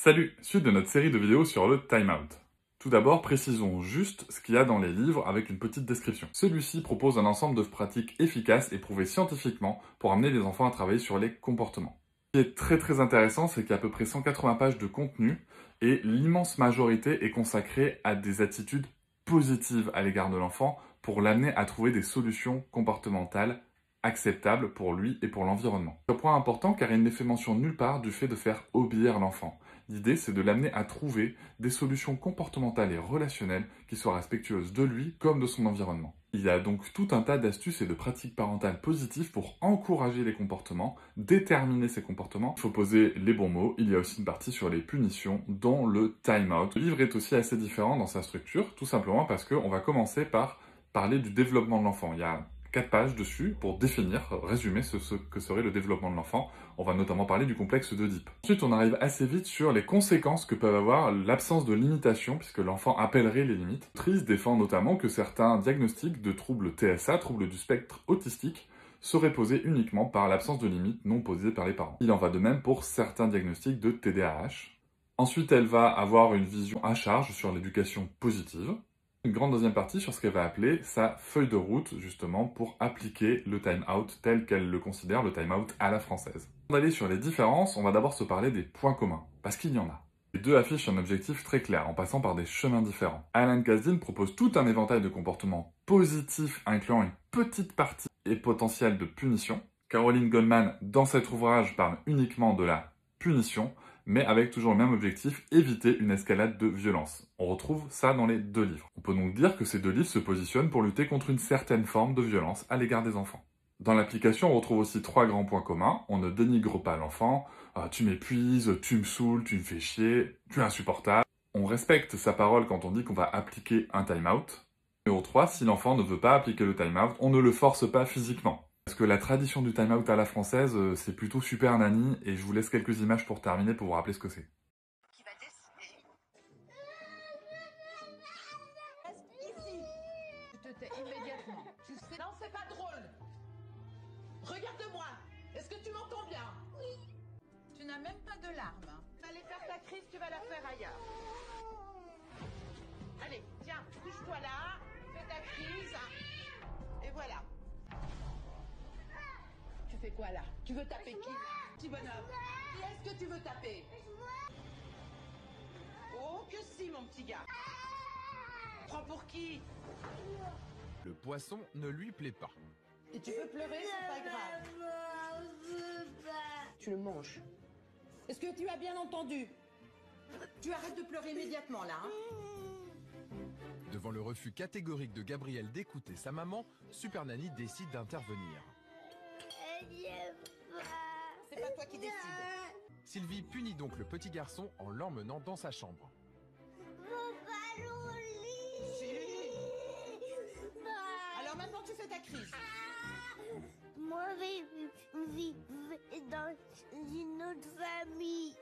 Salut, suite de notre série de vidéos sur le time-out. Tout d'abord, précisons juste ce qu'il y a dans les livres avec une petite description. Celui-ci propose un ensemble de pratiques efficaces et prouvées scientifiquement pour amener les enfants à travailler sur les comportements. Ce qui est très intéressant, c'est qu'il y a à peu près 180 pages de contenu et l'immense majorité est consacrée à des attitudes positives à l'égard de l'enfant pour l'amener à trouver des solutions comportementales acceptables pour lui et pour l'environnement. C'est un point important car il n'est fait mention nulle part du fait de faire obéir l'enfant. L'idée, c'est de l'amener à trouver des solutions comportementales et relationnelles qui soient respectueuses de lui comme de son environnement. Il y a donc tout un tas d'astuces et de pratiques parentales positives pour encourager les comportements, déterminer ces comportements. Il faut poser les bons mots. Il y a aussi une partie sur les punitions, dont le time-out. Le livre est aussi assez différent dans sa structure, tout simplement parce qu'on va commencer par parler du développement de l'enfant. Il y a 4 pages dessus pour définir, résumer ce que serait le développement de l'enfant. On va notamment parler du complexe d'Oedipe. Ensuite, on arrive assez vite sur les conséquences que peuvent avoir l'absence de limitation, puisque l'enfant appellerait les limites. L'autrice défend notamment que certains diagnostics de troubles TSA, troubles du spectre autistique, seraient posés uniquement par l'absence de limites non posées par les parents. Il en va de même pour certains diagnostics de TDAH. Ensuite, elle va avoir une vision à charge sur l'éducation positive. Une grande deuxième partie sur ce qu'elle va appeler sa feuille de route, justement, pour appliquer le time-out tel qu'elle le considère, le time-out à la française. Avant d'aller sur les différences, on va d'abord se parler des points communs, parce qu'il y en a. Les deux affichent un objectif très clair, en passant par des chemins différents. Alan Kasdin propose tout un éventail de comportements positifs, incluant une petite partie et potentielle de punition. Caroline Goldman, dans cet ouvrage, parle uniquement de la punition, mais avec toujours le même objectif, éviter une escalade de violence. On retrouve ça dans les deux livres. On peut donc dire que ces deux livres se positionnent pour lutter contre une certaine forme de violence à l'égard des enfants. Dans l'application, on retrouve aussi 3 grands points communs. On ne dénigre pas l'enfant, tu m'épuises, tu me saoules, tu me fais chier, tu es insupportable. On respecte sa parole quand on dit qu'on va appliquer un time-out. Numéro 3, si l'enfant ne veut pas appliquer le time-out, on ne le force pas physiquement. Parce que la tradition du time-out à la française, c'est plutôt super nanny, et je vous laisse quelques images pour terminer pour vous rappeler ce que c'est. Qui va décider. Reste ici. Je te tais immédiatement. Tu sais, non, c'est pas drôle. Regarde-moi. Est-ce que tu m'entends bien? Oui. Tu n'as même pas de larmes. Allez faire ta crise, tu vas la faire ailleurs. Allez, tiens, couche-toi là, fais ta crise. Et voilà. Tu fais quoi là? Tu veux taper qui? Petit bonhomme. Qui est-ce que tu veux taper? Oh que si mon petit gars. Prends pour qui? Le poisson ne lui plaît pas. Et tu peux pleurer, c'est pas grave. Tu le manges. Est-ce que tu as bien entendu? Tu arrêtes de pleurer immédiatement là, hein? Devant le refus catégorique de Gabriel d'écouter sa maman, Super Nanny décide d'intervenir. C'est pas toi qui décides. Sylvie punit donc le petit garçon en l'emmenant dans sa chambre. Si. Alors maintenant tu fais ta crise. Moi, je vis dans une autre famille.